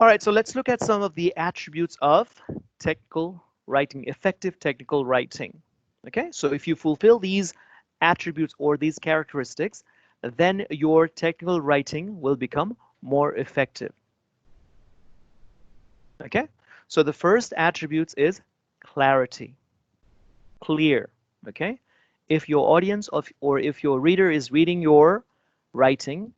All right, so let's look at some of the attributes of technical writing, effective technical writing. Okay, so if you fulfill these attributes or these characteristics, then your technical writing will become more effective. Okay, so the first attribute is clarity, clear. Okay, if your audience or if your reader is reading your writing,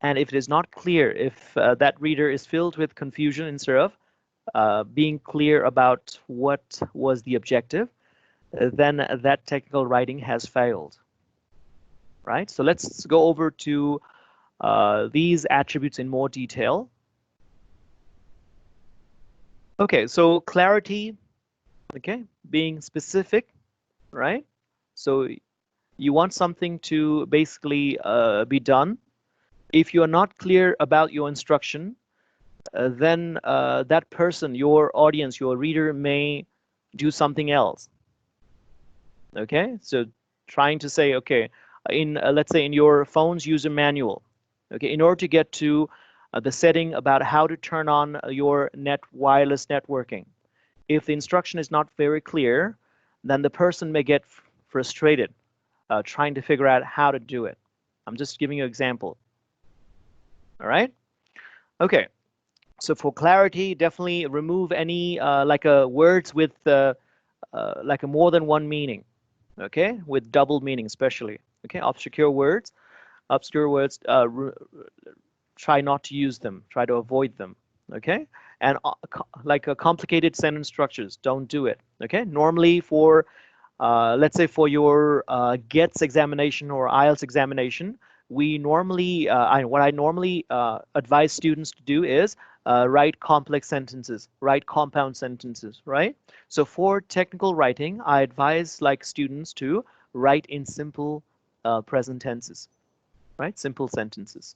and if it is not clear, if that reader is filled with confusion instead of being clear about what was the objective, then that technical writing has failed, right? So let's go over to these attributes in more detail. Okay, so clarity, okay, being specific, right? So you want something to basically be done. If you are not clear about your instruction, then that person, your audience, your reader may do something else. Okay, so trying to say, okay, in let's say in your phone's user manual, okay, in order to get to the setting about how to turn on your wireless networking, if the instruction is not very clear, then the person may get frustrated trying to figure out how to do it. I'm just giving you an example. All right. Okay. So for clarity, definitely remove any words with like a more than one meaning. Okay, with double meaning, especially. Okay, obscure words. Obscure words. Try not to use them. Try to avoid them. Okay, and like a complicated sentence structures, don't do it. Okay, normally for let's say for your GETS examination or IELTS examination, we normally, what I normally advise students to do is write complex sentences, write compound sentences, right? So for technical writing, I advise like students to write in simple present tenses, right? Simple sentences.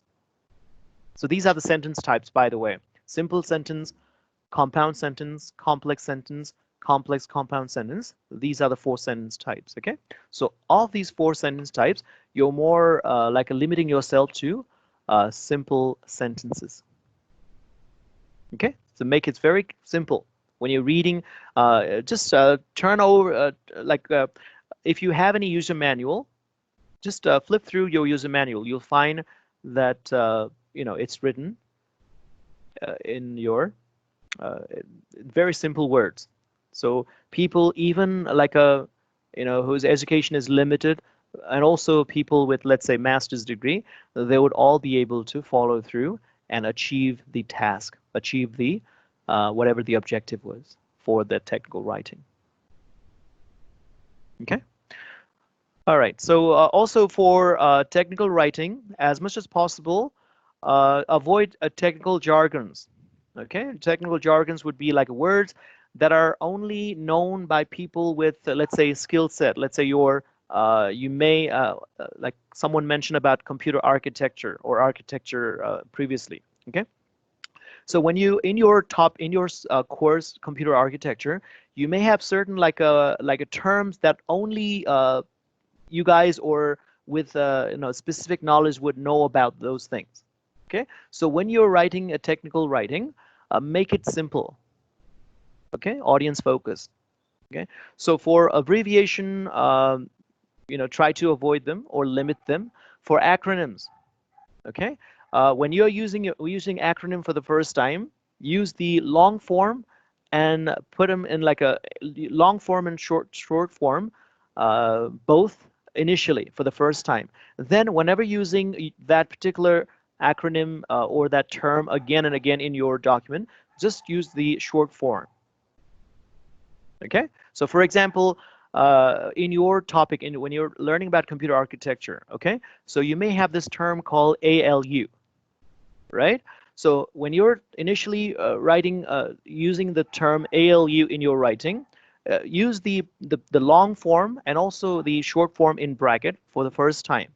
So these are the sentence types, by the way. Simple sentence, compound sentence, complex compound sentence. These are the four sentence types, okay? So of these four sentence types, you're more like limiting yourself to simple sentences, okay? So make it very simple. When you're reading, just turn over, if you have any user manual, just flip through your user manual. You'll find that, it's written in your very simple words. So people even like whose education is limited, and also people with, let's say, master's degree, they would all be able to follow through and achieve the task, achieve the whatever the objective was for the technical writing. Okay. All right. So also for technical writing, as much as possible, avoid technical jargons. Okay, technical jargons would be like words that are only known by people with, let's say, skill set. Let's say you may, like someone mentioned about computer architecture or architecture previously. Okay, so when you in your course computer architecture, you may have certain terms that only you guys or with specific knowledge would know about those things. Okay, so when you're writing a technical writing, make it simple. Okay, audience focused. Okay, so for abbreviation, try to avoid them or limit them. For acronyms, okay, when you're using acronym for the first time, use the long form and put them in like a long form and short form, both initially for the first time. Then whenever using that particular acronym or that term again and again in your document, just use the short form. Okay, so for example, in your topic, when you're learning about computer architecture, okay, so you may have this term called ALU, right? So when you're initially writing, using the term ALU in your writing, use the long form and also the short form in bracket for the first time.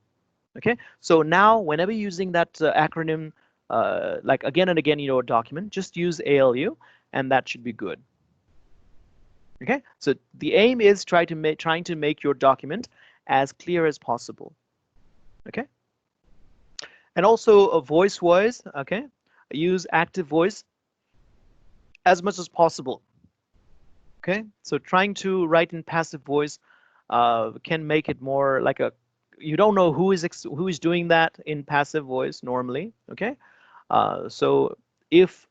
Okay, so now whenever using that acronym, like again and again in your document, just use ALU, and that should be good. Okay, so the aim is trying to make your document as clear as possible. Okay, and also a voice. Okay, use active voice. as much as possible. Okay, so trying to write in passive voice can make it more like a, you don't know who is doing that in passive voice normally. Okay, so if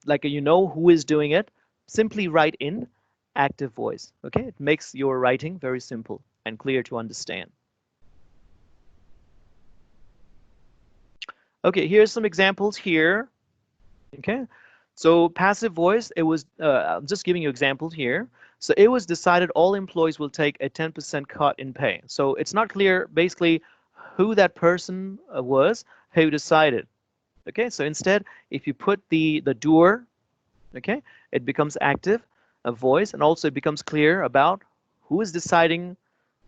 like you know who is doing it, simply write in active voice. Okay, it makes your writing very simple and clear to understand. Okay, here's some examples here. Okay, so passive voice, it was, I'm just giving you examples here. So it was decided all employees will take a 10% cut in pay. So it's not clear basically who that person was, who decided. Okay, so instead, if you put the doer, okay, it becomes active, a voice, and also it becomes clear about who is deciding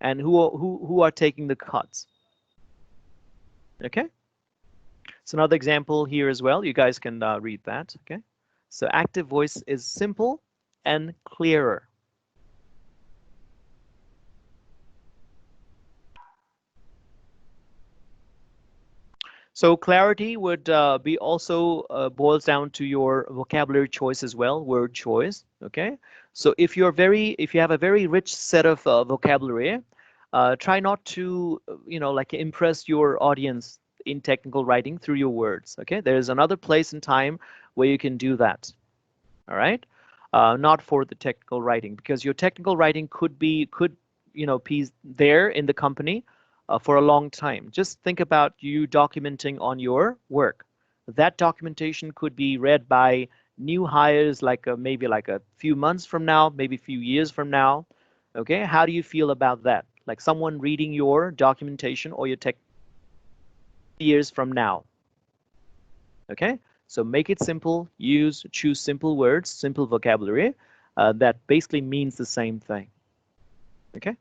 and who are taking the cuts. Okay, so another example here as well. You guys can read that. Okay, so active voice is simple and clearer. So clarity would be also boils down to your vocabulary choice as well, word choice. Okay, so if you have a very rich set of vocabulary, try not to like impress your audience in technical writing through your words. Okay, there is another place and time where you can do that. All right, not for the technical writing, because your technical writing could be there in the company for a long time. Just think about you documenting on your work. That documentation could be read by new hires, like maybe like a few months from now, maybe a few years from now. Okay, how do you feel about that? Like someone reading your documentation or your tech years from now. Okay, so make it simple. Choose simple words, simple vocabulary that basically means the same thing. Okay.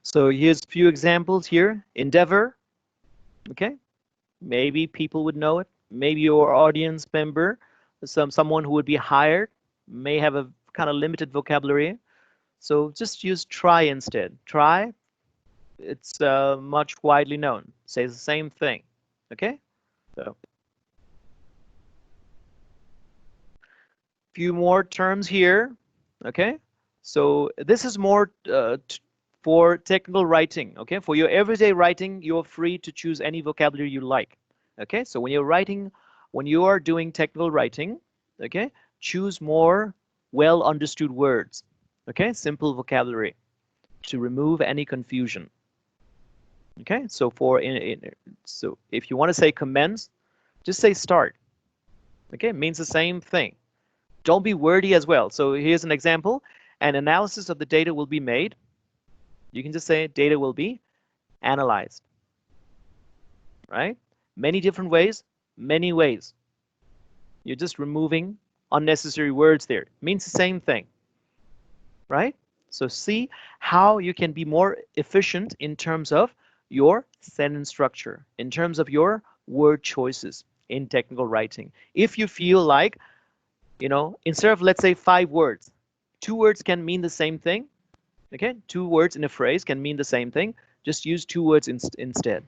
So here's a few examples here. Endeavor, okay? Maybe people would know it. Maybe your audience member, someone who would be hired, may have a kind of limited vocabulary. So just use try instead. Try, it's much widely known. Says the same thing, okay? So few more terms here, okay? So this is more for technical writing, okay? For your everyday writing, you're free to choose any vocabulary you like, okay? So when you're writing, when you are doing technical writing, okay, choose more well understood words, okay? Simple vocabulary to remove any confusion, okay? So so if you want to say commence, just say start, okay? It means the same thing. Don't be wordy as well. So here's an example. An analysis of the data will be made. You can just say data will be analyzed, right? Many different ways, many ways. You're just removing unnecessary words there. It means the same thing, right? So see how you can be more efficient in terms of your sentence structure, in terms of your word choices in technical writing. If you feel like, instead of, let's say, 5 words, 2 words can mean the same thing. Okay, 2 words in a phrase can mean the same thing. Just use 2 words instead.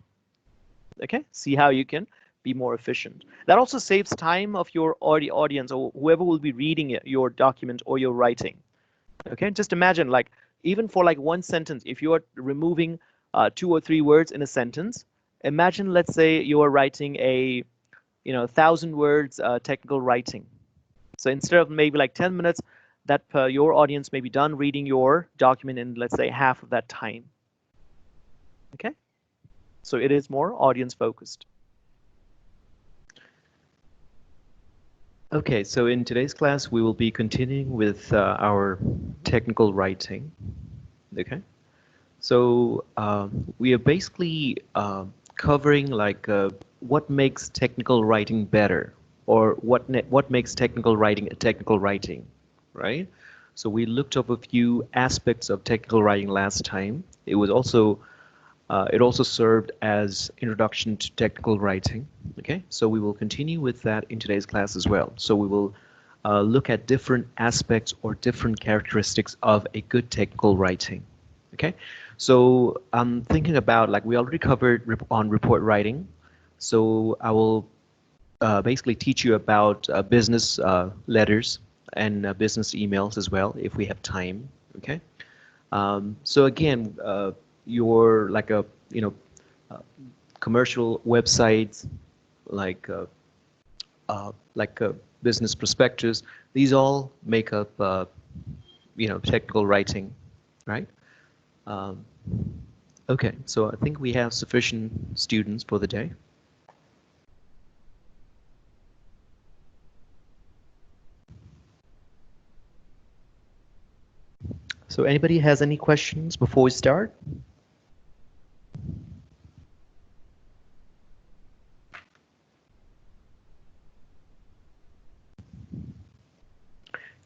Okay, see how you can be more efficient. That also saves time of your audience or whoever will be reading your document or your writing. Okay, just imagine, like, even for like one sentence, if you are removing 2 or 3 words in a sentence, imagine, let's say, you are writing a 1,000 words technical writing. So instead of maybe like 10 minutes, that your audience may be done reading your document in, let's say, half of that time. Okay, so it is more audience focused. Okay, so in today's class, we will be continuing with our technical writing. Okay, so we are basically covering like what makes technical writing better, or what makes technical writing a technical writing, right? So we looked up a few aspects of technical writing last time. It also served as introduction to technical writing. Okay, so we will continue with that in today's class as well. So we will look at different aspects or different characteristics of a good technical writing. Okay, so I'm thinking about, like, we already covered on report writing. So I will basically teach you about business letters and business emails as well, if we have time. Okay. So again, your like a uh, commercial websites, like business prospectus. These all make up technical writing, right? Um, okay, so I think we have sufficient students for the day. So anybody has any questions before we start?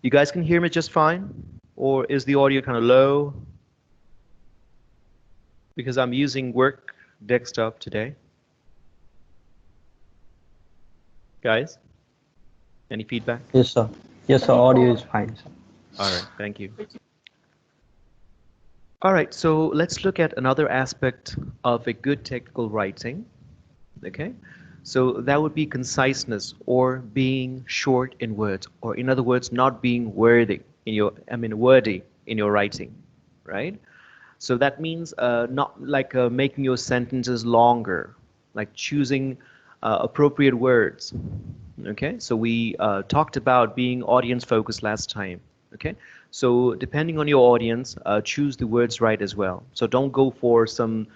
You guys can hear me just fine? Or is the audio kind of low? Because I'm using work desktop today. Guys, any feedback? Yes, sir. Yes, sir. Audio is fine, sir. All right, thank you. All right, so let's look at another aspect of a good technical writing. Okay, so that would be conciseness, or being short in words, or in other words, not being wordy in your, wordy in your writing, right? So that means not like making your sentences longer, like choosing appropriate words. Okay, so we talked about being audience focused last time. Okay, so depending on your audience, choose the words right as well. So don't go for some,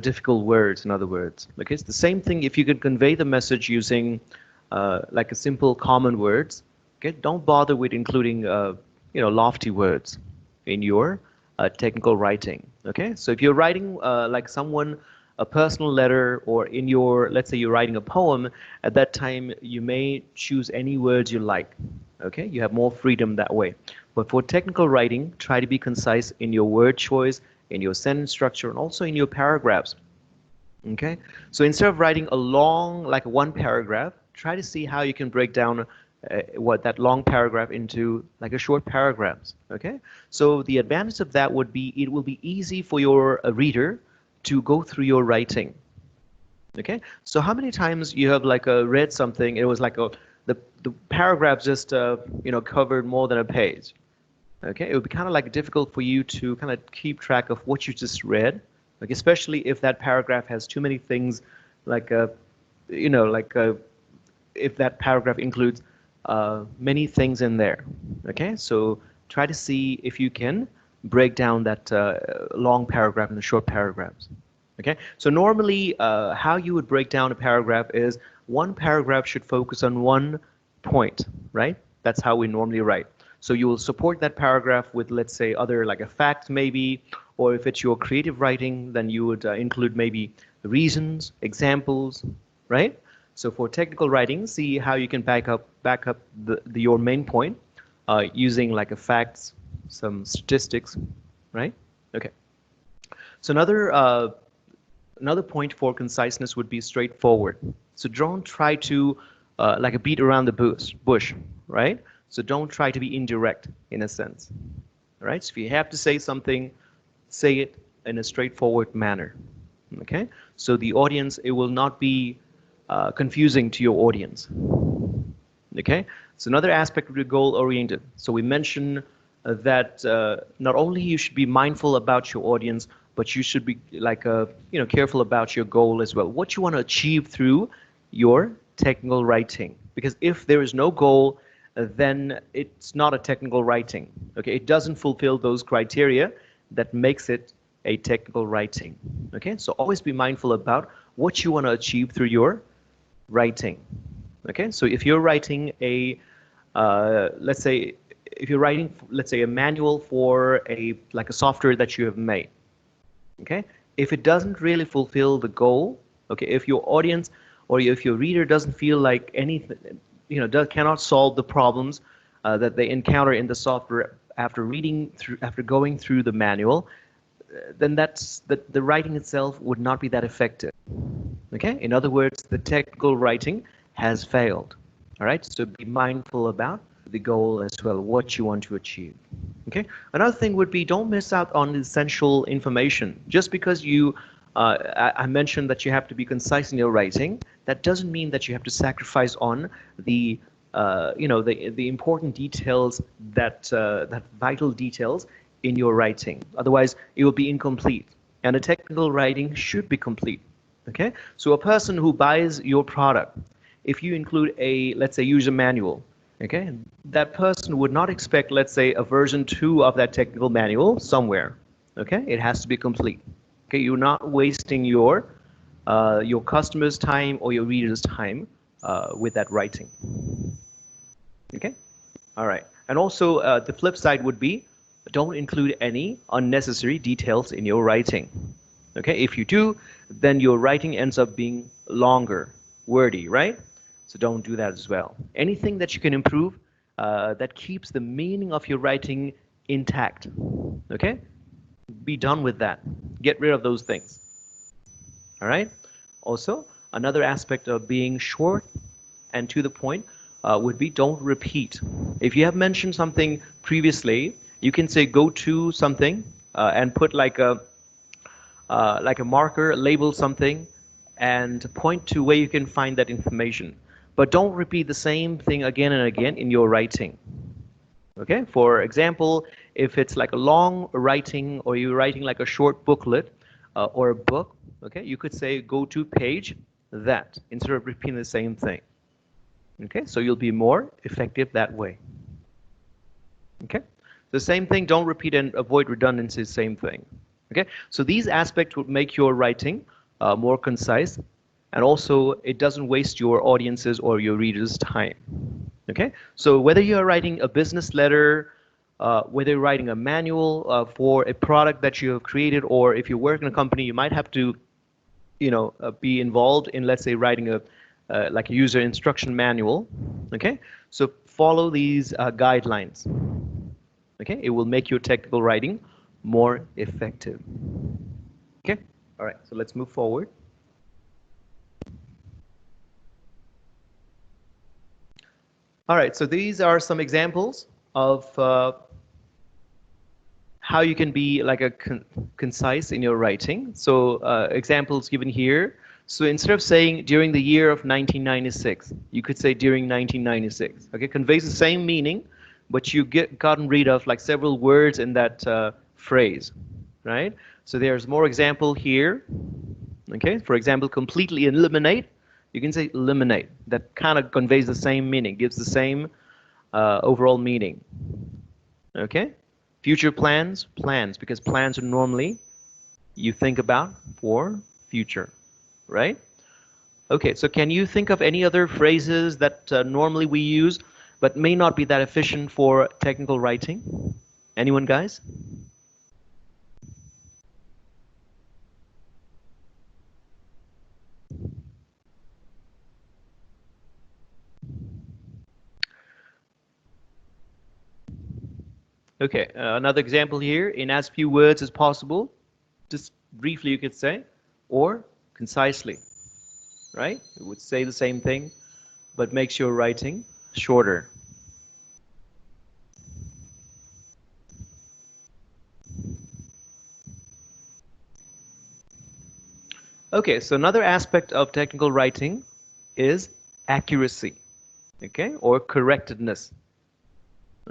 difficult words. In other words, okay, it's the same thing. If you can convey the message using like a simple common words, okay, don't bother with including lofty words in your technical writing. Okay, so if you're writing like someone a personal letter, or in your, let's say you're writing a poem, at that time you may choose any words you like. Okay, you have more freedom that way. But for technical writing, try to be concise in your word choice, in your sentence structure, and also in your paragraphs. Okay, so instead of writing a long, like one paragraph, try to see how you can break down what that long paragraph into like a short paragraphs. Okay, so the advantage of that would be it will be easy for your reader to go through your writing. Okay, so how many times you have like read something, it was like the paragraph just covered more than a page. Okay, it would be kind of like difficult for you to kind of keep track of what you just read, like especially if that paragraph has too many things, like like if that paragraph includes many things in there. Okay, so try to see if you can break down that long paragraph into short paragraphs. Okay, so normally how you would break down a paragraph is one paragraph should focus on one point, right? That's how we normally write. So you will support that paragraph with, let's say, other like a fact maybe, or if it's your creative writing, then you would include maybe reasons, examples, right? So for technical writing, see how you can back up your main point using like a facts, some statistics, right? Okay. So another point for conciseness would be straightforward. So don't try to like a beat around the bush, right? So don't try to be indirect in a sense, right? So if you have to say something, say it in a straightforward manner, okay? So the audience, it will not be confusing to your audience, okay? So another aspect would be goal-oriented. So we mentioned that not only you should be mindful about your audience, but you should be like careful about your goal as well. What you want to achieve through your technical writing. Because if there is no goal, then it's not a technical writing. Okay, it doesn't fulfill those criteria that makes it a technical writing. Okay, so always be mindful about what you want to achieve through your writing. Okay, so if you're writing a let's say if you're writing, let's say, a manual for a like a software that you have made, okay, if it doesn't really fulfill the goal, okay, if your audience or if your reader doesn't feel like anything, cannot solve the problems that they encounter in the software after going through the manual, then that's the writing itself would not be that effective. Okay, in other words, the technical writing has failed. All right, so be mindful about the goal as well, what you want to achieve. Okay, another thing would be don't miss out on essential information. Just because you I mentioned that you have to be concise in your writing. That doesn't mean that you have to sacrifice on the the important details, that vital details in your writing. Otherwise, it will be incomplete. And a technical writing should be complete. Okay, so a person who buys your product, if you include a, let's say, user manual, okay, that person would not expect, let's say, a version 2 of that technical manual somewhere. Okay, it has to be complete. Okay, you're not wasting your customer's time or your reader's time with that writing. Okay, all right. And also the flip side would be, don't include any unnecessary details in your writing. Okay, if you do, then your writing ends up being longer, wordy, right? So don't do that as well. Anything that you can improve that keeps the meaning of your writing intact. Okay, be done with that. Get rid of those things. All right. Also, another aspect of being short and to the point would be, don't repeat. If you have mentioned something previously, you can say go to something and put like a marker, label something, and point to where you can find that information. But don't repeat the same thing again and again in your writing. Okay, for example, if it's like a long writing or you're writing like a short booklet or a book, okay, you could say go to page that instead of repeating the same thing. Okay, so you'll be more effective that way. Okay, the same thing, don't repeat and avoid redundancies, same thing. Okay, so these aspects would make your writing more concise, and also it doesn't waste your audience's or your readers' time. Okay, so whether you're writing a business letter, whether you're writing a manual for a product that you have created, or if you work in a company, you might have to, be involved in, let's say, writing a like a user instruction manual. Okay, so follow these guidelines. Okay, it will make your technical writing more effective. Okay, all right, so let's move forward. All right, so these are some examples of how you can be like a concise in your writing. So examples given here. So instead of saying during the year of 1996, you could say during 1996. Okay, conveys the same meaning, but you gotten rid of like several words in that phrase, right? So there's more example here. Okay, for example, completely eliminate. You can say eliminate. That kind of conveys the same meaning, gives the same overall meaning. Okay, future plans, plans, because plans are normally you think about for future, right? Okay, so can you think of any other phrases that normally we use but may not be that efficient for technical writing? Anyone, guys? Okay, another example here, in as few words as possible, just briefly you could say, or concisely, right? It would say the same thing, but makes your writing shorter. Okay, so another aspect of technical writing is accuracy, okay, or correctness,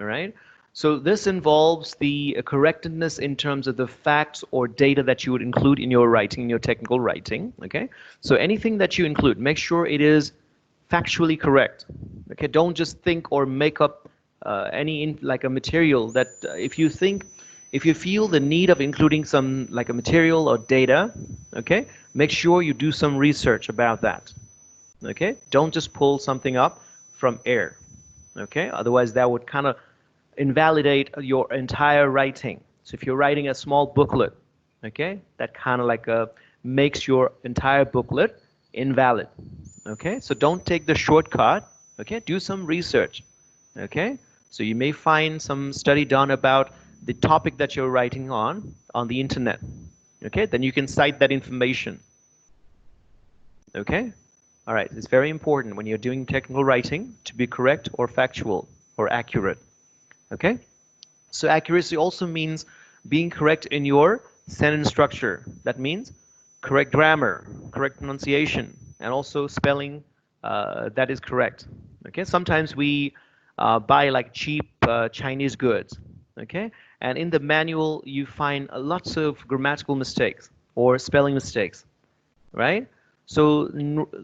all right? So this involves the correctness in terms of the facts or data that you would include in your writing, in your technical writing, okay? So anything that you include, make sure it is factually correct, okay? Don't just think or make up like a material that if you feel the need of including some like a material or data, okay, make sure you do some research about that, okay? Don't just pull something up from air, okay? Otherwise that would kind of invalidate your entire writing. So if you're writing a small booklet, okay, that kind of like makes your entire booklet invalid, okay? So don't take the shortcut, okay? Do some research, okay? So you may find some study done about the topic that you're writing on the internet, okay? Then you can cite that information, okay? All right, it's very important when you're doing technical writing to be correct or factual or accurate. Okay, so accuracy also means being correct in your sentence structure. That means correct grammar, correct pronunciation, and also spelling that is correct. Okay, sometimes we buy like cheap Chinese goods. Okay, and in the manual you find lots of grammatical mistakes or spelling mistakes, right? So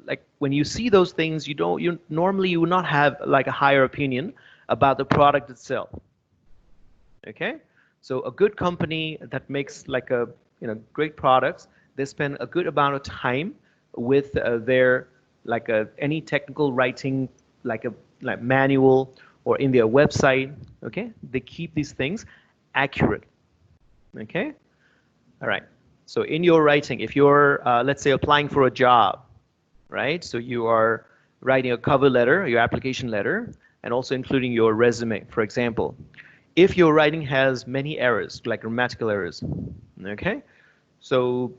like when you see those things, you normally you will not have like a higher opinion about the product itself. Okay, so a good company that makes like a great products, they spend a good amount of time with their like any technical writing, like a like manual or in their website. Okay, they keep these things accurate. Okay, all right. So in your writing, if you're let's say applying for a job, right? So you are writing a cover letter, your application letter, and also including your resume, for example. If your writing has many errors, like grammatical errors, okay? So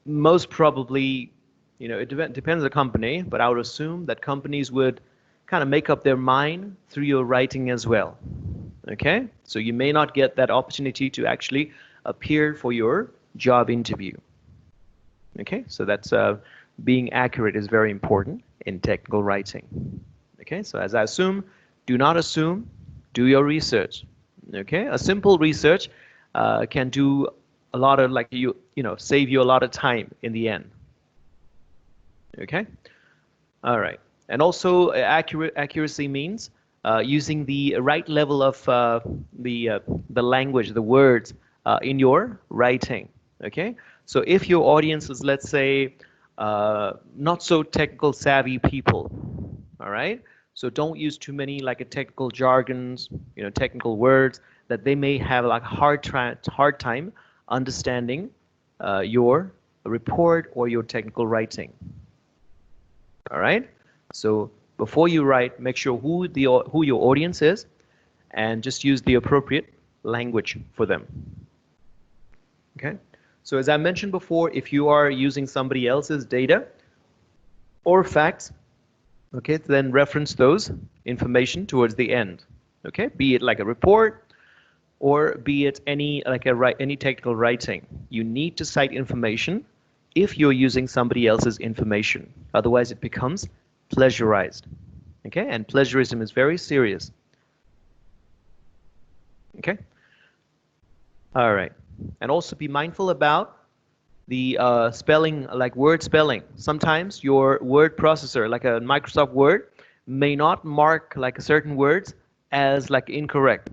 most probably, it depends on the company, but I would assume that companies would kind of make up their mind through your writing as well, okay? So you may not get that opportunity to actually appear for your job interview. Okay, so that's being accurate is very important in technical writing. Okay, so as I assume, do not assume, do your research. Okay, a simple research can do a lot of like save you a lot of time in the end. Okay, all right, and also accuracy means using the right level of the language, the words in your writing. Okay, so if your audience is, let's say, not so technical savvy people, all right, so don't use too many like a technical jargons, technical words that they may have like hard time understanding your report or your technical writing. All right. So before you write, make sure who your audience is, and just use the appropriate language for them. Okay. So as I mentioned before, if you are using somebody else's data or facts, okay, then reference those information towards the end. Okay, be it like a report or be it any any technical writing. You need to cite information if you're using somebody else's information. Otherwise, it becomes plagiarized. Okay, and plagiarism is very serious. Okay, all right, and also be mindful about the spelling, like word spelling. Sometimes your word processor, like a Microsoft Word, may not mark like certain words as like incorrect.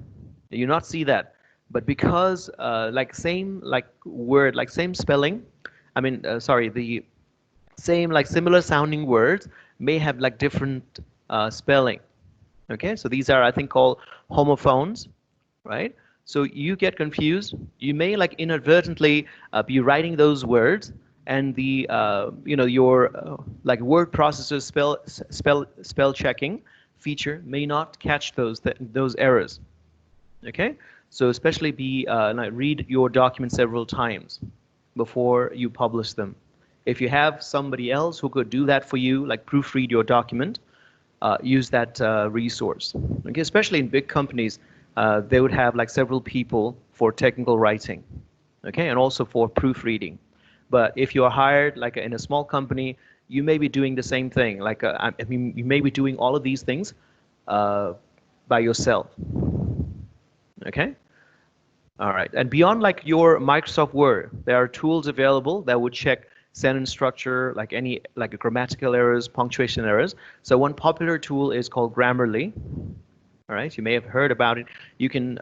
You not see that, but because like same like word, like same spelling, I mean, sorry, the same like similar sounding words may have like different spelling. Okay, so these are I think called homophones, right? So you get confused. You may like inadvertently be writing those words, and the your like word processor spell checking feature may not catch those errors. Okay, so especially be like read your document several times before you publish them. If you have somebody else who could do that for you, like proofread your document, use that resource. Okay, especially in big companies, they would have like several people for technical writing, okay, and also for proofreading. But if you are hired like in a small company, you may be doing the same thing. Like I mean, you may be doing all of these things uh, by yourself. Okay. All right. And beyond like your Microsoft Word, there are tools available that would check sentence structure, like any like grammatical errors, punctuation errors. So one popular tool is called Grammarly. All right. You may have heard about it. You can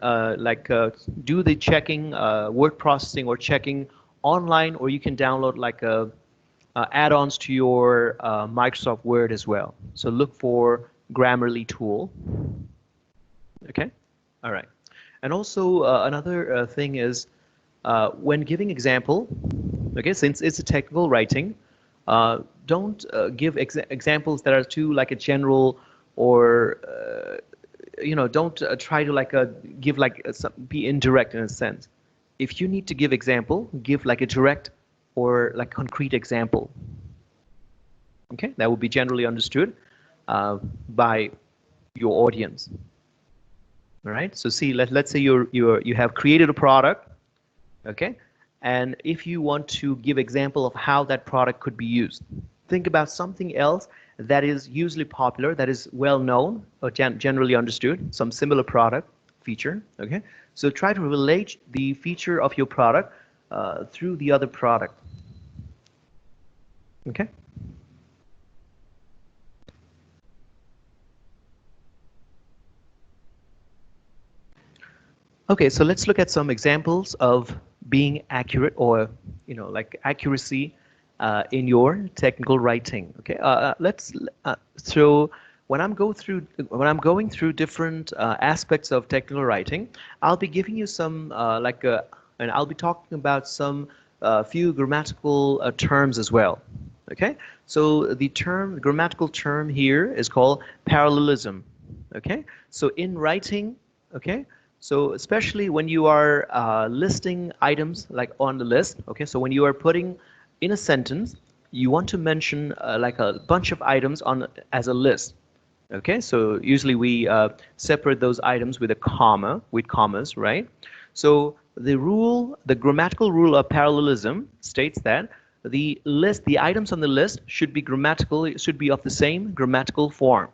do the checking, word processing or checking online, or you can download like add-ons to your Microsoft Word as well. So look for Grammarly tool. Okay. All right. And also another thing is when giving example, okay, since it's a technical writing, don't give examples that are too like a general or don't try to like give like be indirect in a sense. If you need to give example, give like a direct or like concrete example. Okay, that would be generally understood by your audience. All right. So see, let's say you have created a product, okay, and if you want to give example of how that product could be used, think about something else that is usually popular, that is well known or generally understood, some similar product feature. Okay, so try to relate the feature of your product through the other product. Okay. Okay, so let's look at some examples of being accurate, or like accuracy in your technical writing. Okay, let's so when I'm going through different aspects of technical writing, I'll be giving you some and I'll be talking about some few grammatical terms as well. Okay, so the grammatical term here is called parallelism. Okay, so in writing, okay, so especially when you are listing items like on the list, okay, so when you are putting in a sentence, you want to mention like a bunch of items on as a list. Okay, so usually we separate those items with a comma, with commas, right? So the grammatical rule of parallelism states that the items on the list should be should be of the same grammatical form.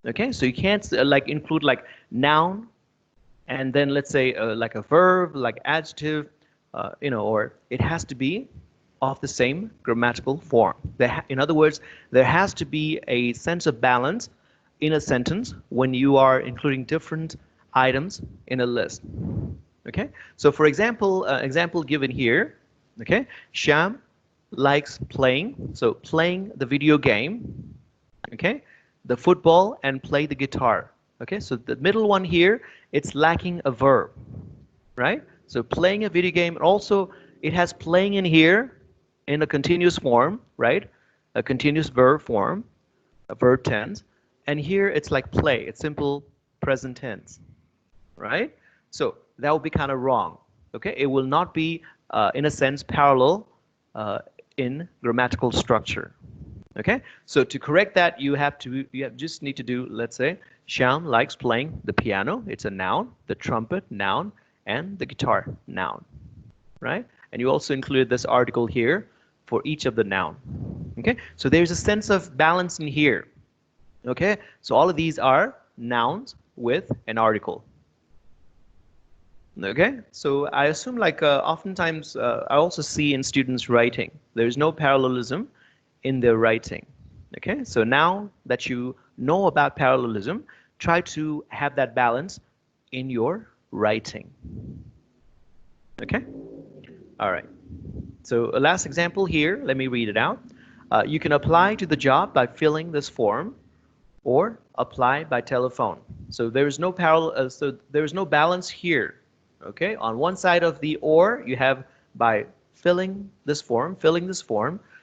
Okay, so you can't like include like noun and then let's say like a verb, like adjective, or it has to be of the same grammatical form. In other words, there has to be a sense of balance in a sentence when you are including different items in a list. Okay, so for example, example given here, okay, Sham likes playing, so playing the video game, okay, the football and play the guitar. Okay, so the middle one here, it's lacking a verb, right? So playing a video game, also it has playing in here in a continuous form, right? A continuous verb form, a verb tense. And here it's like play, it's simple present tense, right? So that would be kind of wrong, okay? It will not be, in a sense, parallel in grammatical structure. Okay, so to correct that, just need to do, let's say, Shyam likes playing the piano. It's a noun, the trumpet, noun, and the guitar, noun, right? And you also included this article here for each of the noun. Okay, so there's a sense of balance in here. Okay, so all of these are nouns with an article. Okay, so I assume like oftentimes I also see in students writing, there's no parallelism in their writing. Okay, so now that you know about parallelism, try to have that balance in your writing. Okay, all right. So a last example here, let me read it out. You can apply to the job by filling this form or apply by telephone. So there is no so there is no balance here. Okay, on one side of the or, you have by filling this form,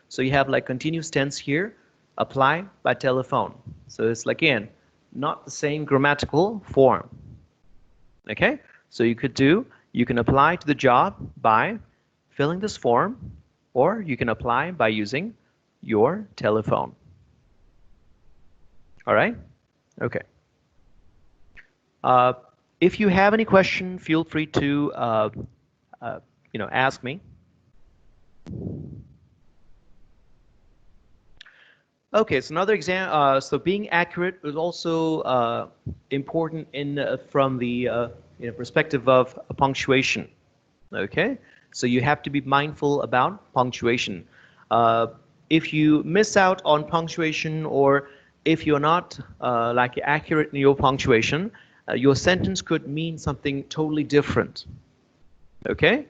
so you have like continuous tense here, apply by telephone. So it's like, again, not the same grammatical form. Okay, so you can apply to the job by filling this form, or you can apply by using your telephone. All right, okay. If you have any question, feel free to ask me. Okay, so another example. So being accurate is also important from the perspective of punctuation. Okay, so you have to be mindful about punctuation. If you miss out on punctuation, or if you're not like accurate in your punctuation, your sentence could mean something totally different. Okay,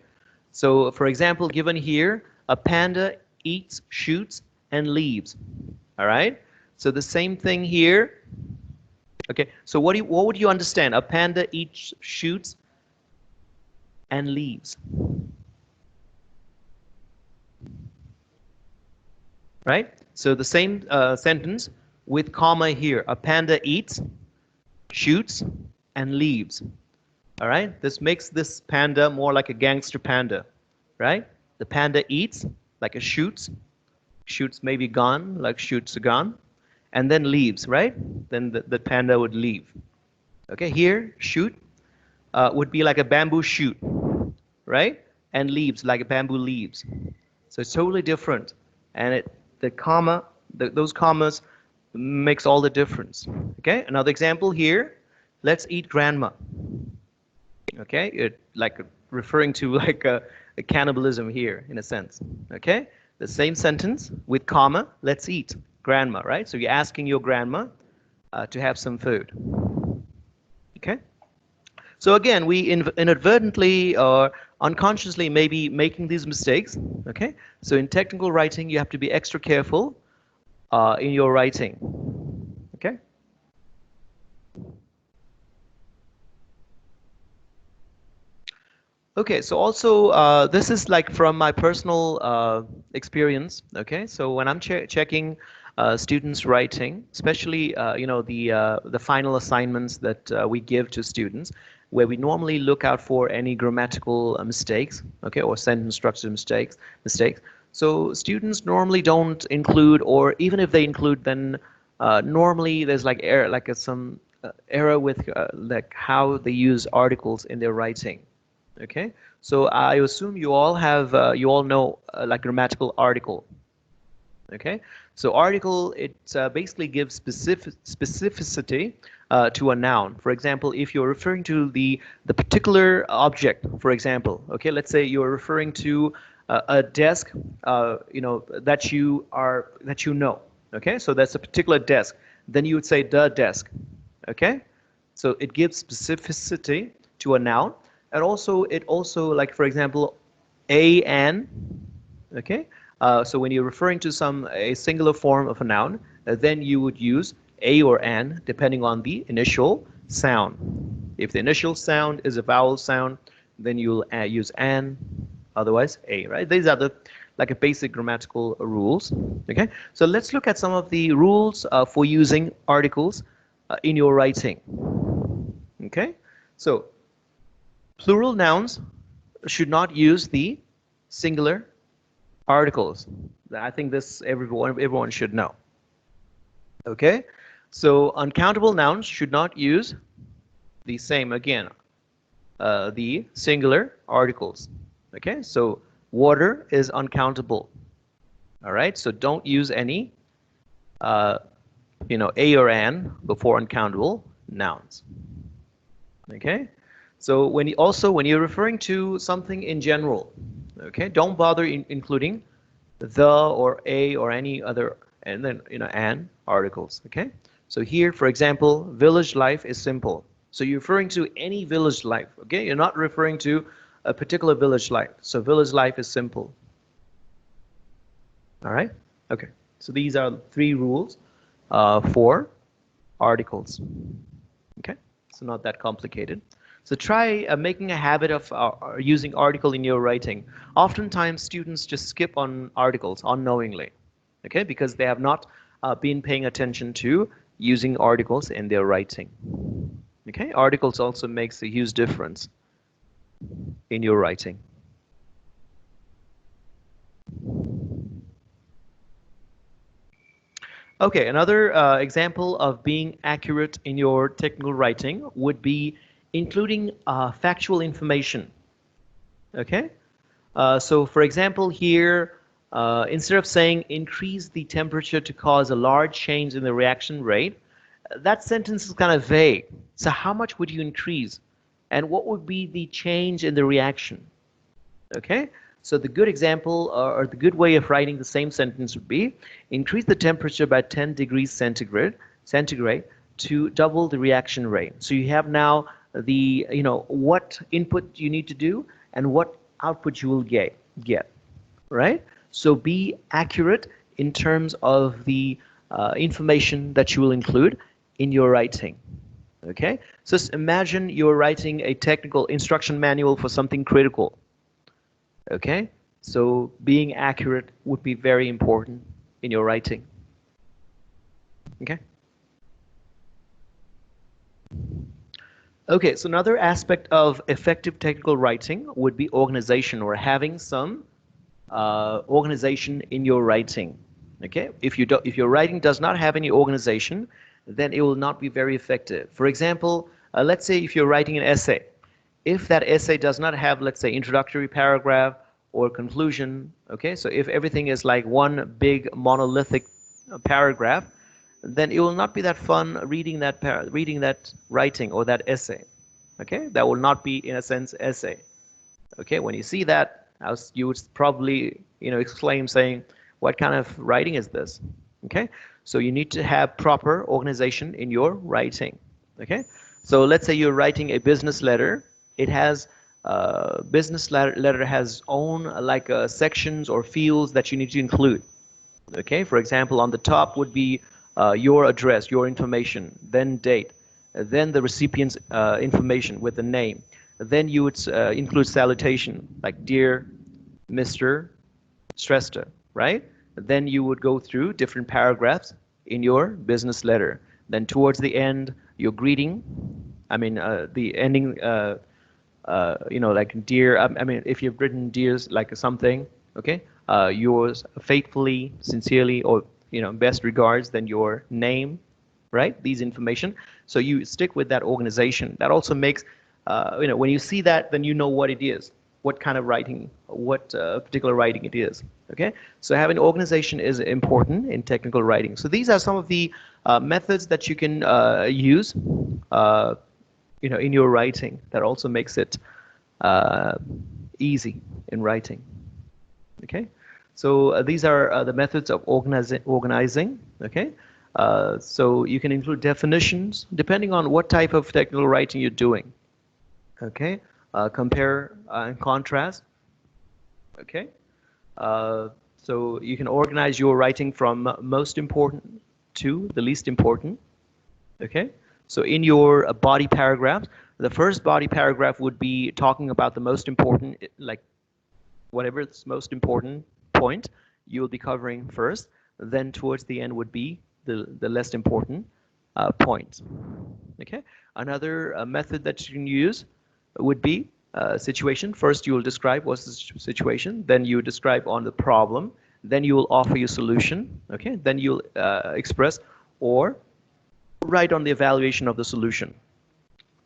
so for example, given here, a panda eats, shoots, and leaves. All right, so the same thing here. Okay, so what would you understand? A panda eats, shoots, and leaves. Right? So the same sentence with comma here. A panda eats, shoots, and leaves. All right? This makes this panda more like a gangster panda. Right? The panda eats like a shoots maybe gun, like shoots a gun, and then leaves, right? Then the panda would leave. Okay, here, shoot would be like a bamboo shoot, right? and leaves, like bamboo leaves. So it's totally different. And the comma, those commas makes all the difference. Okay, another example here. Let's eat grandma. Okay, it like referring to like a cannibalism here in a sense. Okay, the same sentence with comma. Let's eat grandma, right? So you're asking your grandma to have some food. Okay. So again, we inadvertently or unconsciously may be making these mistakes. Okay. So in technical writing, you have to be extra careful in your writing. Okay. Okay, so also this is like from my personal experience. Okay, so when I'm checking students' writing, especially the final assignments that we give to students, where we normally look out for any grammatical mistakes, okay, or sentence structure mistakes. So students normally don't include, or even if they include, then normally there's like error, like some error with like how they use articles in their writing. Okay, so I assume you all know like grammatical article. Okay, so article it basically gives specificity to a noun. For example, if you're referring to the particular object, for example, okay, let's say you're referring to a desk, that you know. Okay, so that's a particular desk. Then you would say the desk. Okay, so it gives specificity to a noun, and also it also like for example, an. Okay, so when you're referring to a singular form of a noun, then you would use a or an depending on the initial sound. If the initial sound is a vowel sound, then you'll use an, otherwise a. Right? These are the like a basic grammatical rules. Okay, so let's look at some of the rules for using articles in your writing. Okay, so plural nouns should not use the singular articles. I think this everyone should know. Okay, so uncountable nouns should not use the same again, the singular articles. Okay, so water is uncountable. All right, so don't use any, a or an before uncountable nouns. Okay, so when you're referring to something in general, okay, don't bother including the or a or any other, and then an articles. Okay, so here for example, village life is simple. So you're referring to any village life. Okay, you're not referring to a particular village life. So village life is simple. All right. Okay, so these are 3 rules for articles. Okay, so not that complicated. So try making a habit of using article in your writing. Oftentimes students just skip on articles unknowingly, okay, because they have not been paying attention to using articles in their writing. Okay, articles also makes a huge difference in your writing. Okay, another example of being accurate in your technical writing would be including factual information. Okay, so for example here, instead of saying increase the temperature to cause a large change in the reaction rate, that sentence is kind of vague. So how much would you increase? And what would be the change in the reaction? Okay, so the good example or the good way of writing the same sentence would be increase the temperature by 10 degrees centigrade to double the reaction rate. So you have now what input you need to do and what output you will get, right? So be accurate in terms of the information that you will include in your writing. Okay, so just imagine you're writing a technical instruction manual for something critical. Okay, so being accurate would be very important in your writing. Okay. Okay, so another aspect of effective technical writing would be organization, or having some organization in your writing. Okay, if your writing does not have any organization, then it will not be very effective. For example, let's say if you're writing an essay, if that essay does not have, let's say, introductory paragraph or conclusion, okay, so if everything is like one big monolithic paragraph, then it will not be that fun reading that writing or that essay. Okay, that will not be, in a sense, essay. Okay, when you see that, you would probably, exclaim saying, what kind of writing is this? Okay, so you need to have proper organization in your writing. Okay, so let's say you're writing a business letter. It has business letter has own like sections or fields that you need to include. Okay, for example, on the top would be your address, your information, then date, then the recipient's information with the name. Then you would include salutation, like dear Mr. Shrestha, right? Then you would go through different paragraphs in your business letter. Then towards the end, your greeting, the ending, like dear, if you've written dears like something, okay, yours faithfully, sincerely, or, best regards, then your name, right? These information. So you stick with that organization. That also makes, when you see that, then you know what it is, what kind of writing, what particular writing it is. Okay, so having organization is important in technical writing. So these are some of the methods that you can use, in your writing. That also makes it easy in writing. Okay, so these are the methods of organizing. Okay, so you can include definitions depending on what type of technical writing you're doing. Okay, compare and contrast. Okay, so you can organize your writing from most important to the least important. Okay, so in your body paragraph, the first body paragraph would be talking about the most important, like whatever is most important point you will be covering first. Then towards the end would be the less important point. Okay, another method that you can use would be situation. First, you will describe what's the situation. Then you describe on the problem. Then you will offer your solution. Okay, then you'll express or write on the evaluation of the solution,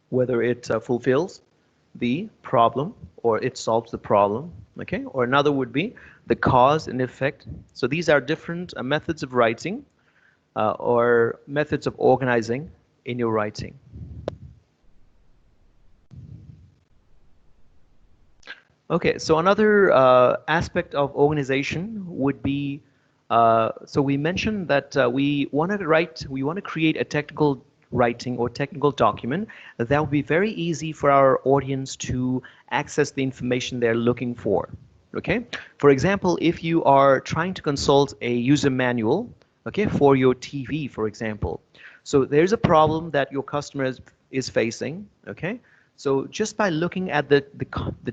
whether it fulfills the problem or it solves the problem. Okay, or another would be the cause and effect. So these are different methods of writing or methods of organizing in your writing. Okay, so another aspect of organization would be, so we mentioned that we want to create a technical writing or technical document that will be very easy for our audience to access the information they're looking for. Okay, for example, if you are trying to consult a user manual, okay, for your TV, for example, so there's a problem that your customer is facing. Okay, so just by looking at the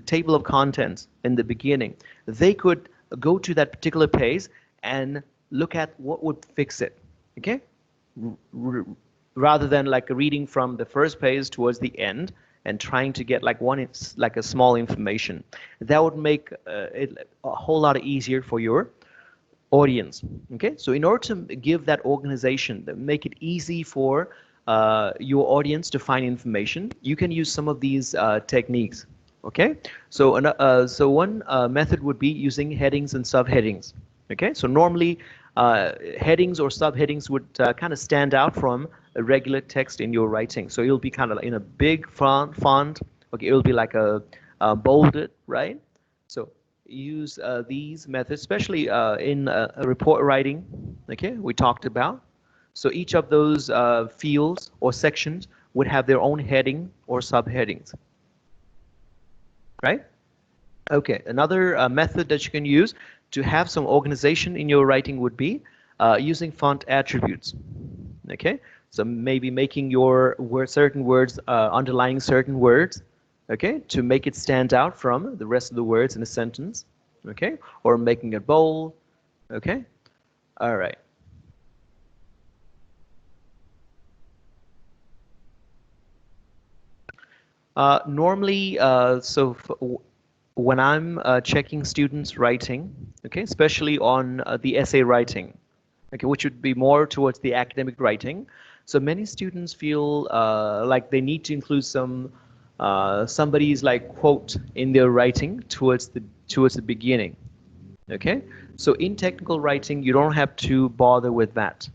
table of contents in the beginning, they could go to that particular page and look at what would fix it. Okay, rather than like reading from the first page towards the end and trying to get like a small information. That would make it a whole lot easier for your audience. Okay, so in order to give that organization, make it easy for your audience to find information, you can use some of these techniques. Okay, so so one method would be using headings and subheadings. Okay, so normally headings or subheadings would kind of stand out from a regular text in your writing. So it'll be kind of in a big font. Okay, it'll be like a bolded, right? So use these methods, especially in report writing. Okay, we talked about. So each of those fields or sections would have their own heading or subheadings, right? Okay, another method that you can use to have some organization in your writing would be using font attributes. Okay, so maybe making your certain words, underlying certain words, okay, to make it stand out from the rest of the words in a sentence, okay, or making it bold, okay, all right. Normally, when I'm checking students' writing, okay, especially on the essay writing, okay, which would be more towards the academic writing. So many students feel like they need to include some somebody's like quote in their writing towards the beginning. Okay, so in technical writing, you don't have to bother with that.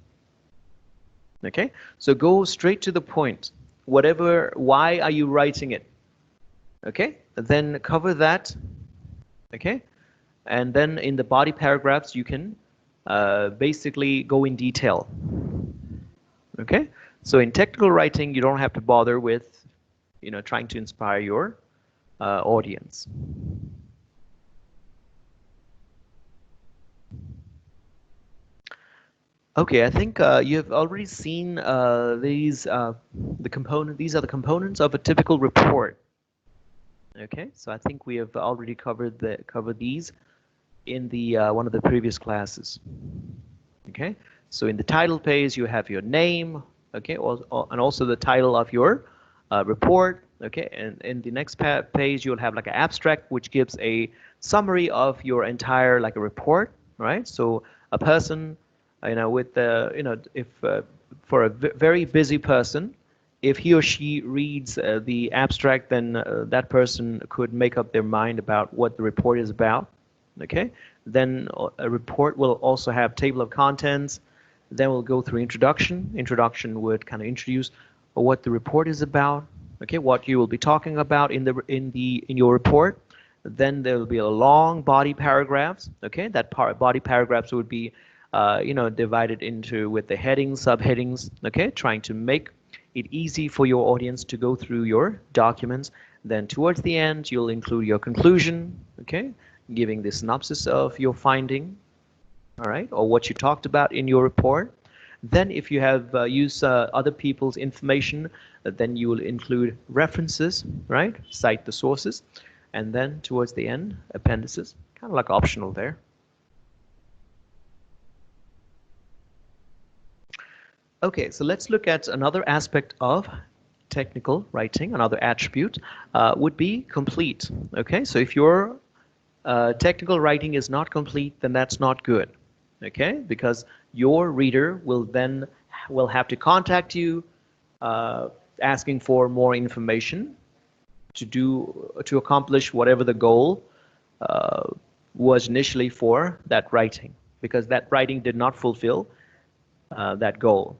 Okay, so go straight to the point. Whatever, why are you writing it? Okay, then cover that. Okay, and then in the body paragraphs, you can basically go in detail. Okay, so in technical writing, you don't have to bother with, trying to inspire your audience. Okay, I think you have already seen these the component. These are the components of a typical report. Okay, so I think we have already covered these in the one of the previous classes. Okay, so in the title page you have your name. Okay, and also the title of your report. Okay, and in the next page you'll have like an abstract which gives a summary of your entire like a report. Right, so a person, with the if for a very busy person, if he or she reads the abstract, then that person could make up their mind about what the report is about. Okay, then a report will also have table of contents. Then we'll go through introduction. Introduction would kind of introduce what the report is about. Okay, what you will be talking about in your report. Then there will be a long body paragraphs. Okay, that body paragraphs would be divided into with the headings, subheadings. Okay, trying to make it easy for your audience to go through your documents. Then towards the end, you'll include your conclusion. Okay, giving the synopsis of your finding, all right, or what you talked about in your report. Then if you have used other people's information, then you will include references, right? Cite the sources. And then towards the end, appendices, kind of like optional there. Okay, so let's look at another aspect of technical writing. Another attribute would be complete. Okay, so if your technical writing is not complete, then that's not good. Okay, because your reader will have to contact you, asking for more information to accomplish whatever the goal was initially for that writing, because that writing did not fulfill that goal.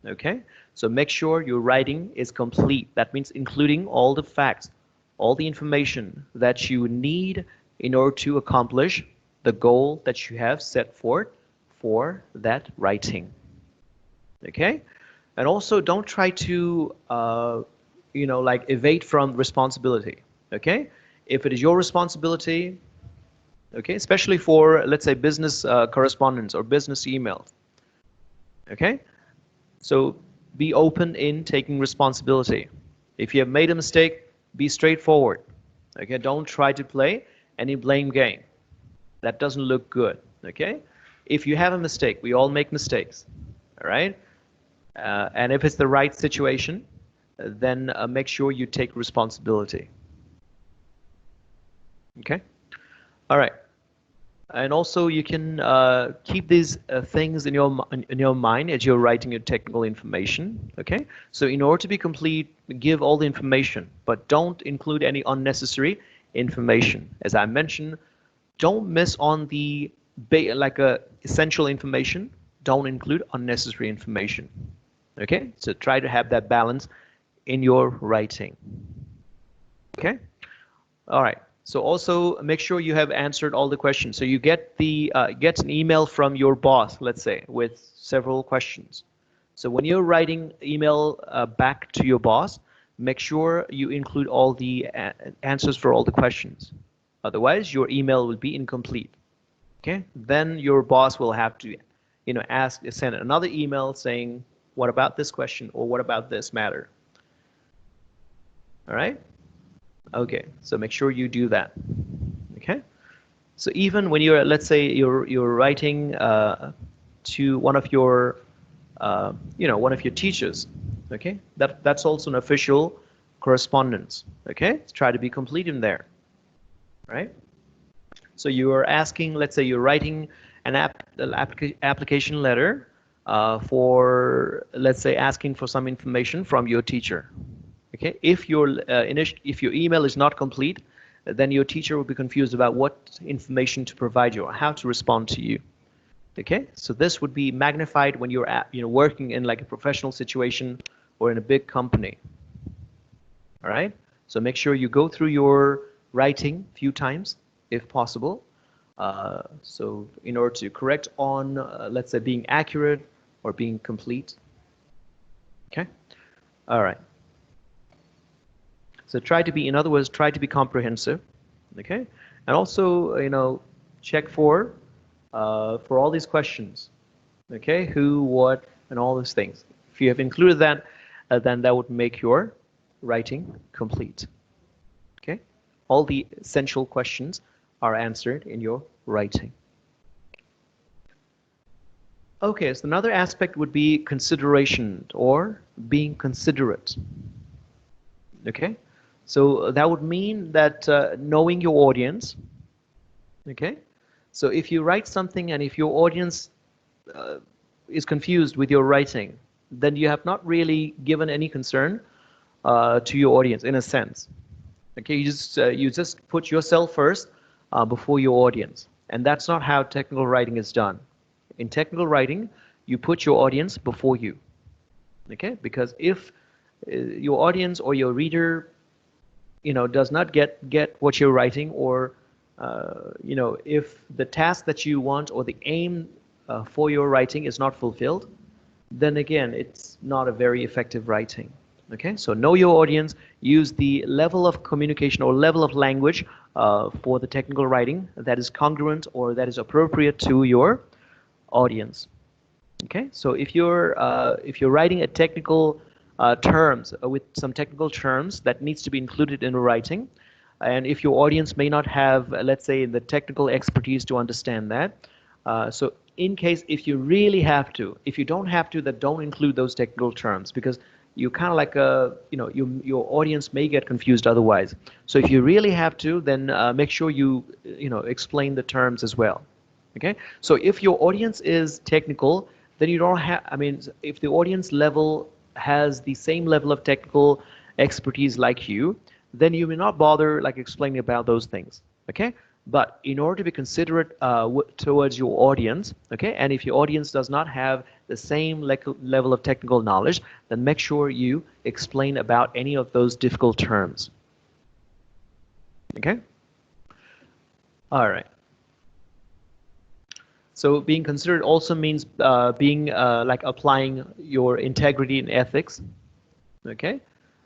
Okay, so make sure your writing is complete. That means including all the facts, all the information that you need in order to accomplish the goal that you have set forth for that writing. Okay, and also don't try to like evade from responsibility. Okay, if it is your responsibility, okay, especially for, let's say, business correspondence or business emails. Okay, so be open in taking responsibility. If you have made a mistake, be straightforward. Okay, don't try to play any blame game. That doesn't look good. Okay, if you have a mistake, we all make mistakes. All right, and if it's the right situation, then make sure you take responsibility. Okay, all right. And also you can keep these things in your mind as you're writing your technical information. Okay, so in order to be complete, give all the information, but don't include any unnecessary information. As I mentioned, don't miss on the essential information. Don't include unnecessary information. Okay, so try to have that balance in your writing. Okay, all right. So also make sure you have answered all the questions. So you get an email from your boss, let's say, with several questions. So when you're writing email back to your boss, make sure you include all the answers for all the questions. Otherwise, your email will be incomplete. Okay, then your boss will have to, send another email saying, what about this question, or what about this matter? All right. Okay, so make sure you do that. Okay, so even when you're, let's say, you're writing to one of your, one of your teachers. Okay, that's also an official correspondence. Okay, try to be complete in there. Right. So you are asking, let's say, you're writing an application letter for, let's say, asking for some information from your teacher. Okay, if your email is not complete, then your teacher will be confused about what information to provide you or how to respond to you. Okay, so this would be magnified when you're working in like a professional situation or in a big company. All right, so make sure you go through your writing a few times if possible. So in order to correct on, let's say, being accurate or being complete. Okay, all right. So try to be, in other words, try to be comprehensive. Okay, and also, check for all these questions. Okay, who, what, and all these things. If you have included that, then that would make your writing complete. Okay, all the essential questions are answered in your writing. Okay, so another aspect would be consideration or being considerate. Okay, so that would mean that knowing your audience. Okay, so if you write something and if your audience uh, is confused with your writing, then you have not really given any concern to your audience in a sense. Okay, you just put yourself first before your audience, and that's not how technical writing is done. In technical writing, you put your audience before you. Okay, because if your audience or your reader, does not get what you're writing, or if the task that you want or the aim for your writing is not fulfilled, then again, it's not a very effective writing. Okay, so know your audience, use the level of communication or level of language for the technical writing that is congruent or that is appropriate to your audience. Okay, so if you're writing a technical terms with some technical terms that needs to be included in a writing, and if your audience may not have, let's say, the technical expertise to understand that, so in case if you really have to, if you don't have to, then don't include those technical terms, because you kind of like your audience may get confused otherwise. So if you really have to, then make sure you explain the terms as well. Okay, so if your audience is technical, then you don't have, I mean, if the audience level has the same level of technical expertise like you, then you may not bother like explaining about those things. Okay, but in order to be considerate towards your audience, okay, and if your audience does not have the same level of technical knowledge, then make sure you explain about any of those difficult terms. Okay, all right. So being considered also means being like applying your integrity and ethics. Okay.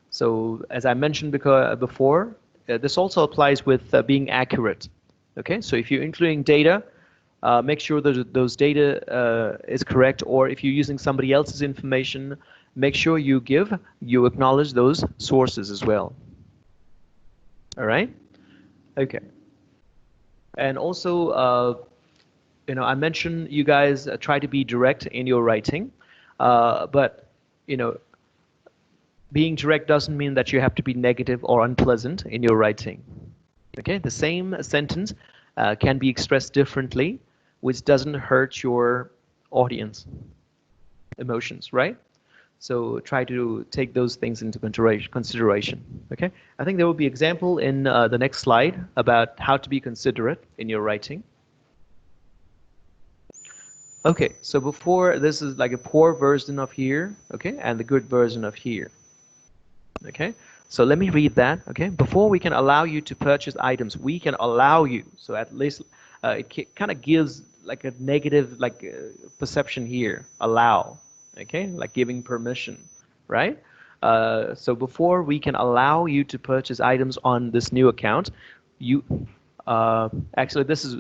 So as I mentioned before, this also applies with being accurate. Okay. So if you're including data, make sure that those data is correct, or if you're using somebody else's information, make sure you acknowledge those sources as well. All right. Okay. And also, I mentioned you guys try to be direct in your writing, but you know, being direct doesn't mean that you have to be negative or unpleasant in your writing. Okay, the same sentence can be expressed differently, which doesn't hurt your audience emotions, right? So try to take those things into consideration. Okay, I think there will be example in the next slide about how to be considerate in your writing. Okay, so before, this is like a poor version of here, okay, and the good version of here. Okay, so let me read that. Okay, before we can allow you to purchase items, we can allow you. So at least it kind of gives like a negative like perception here. Allow, okay, like giving permission, right? So before we can allow you to purchase items on this new account, you actually this is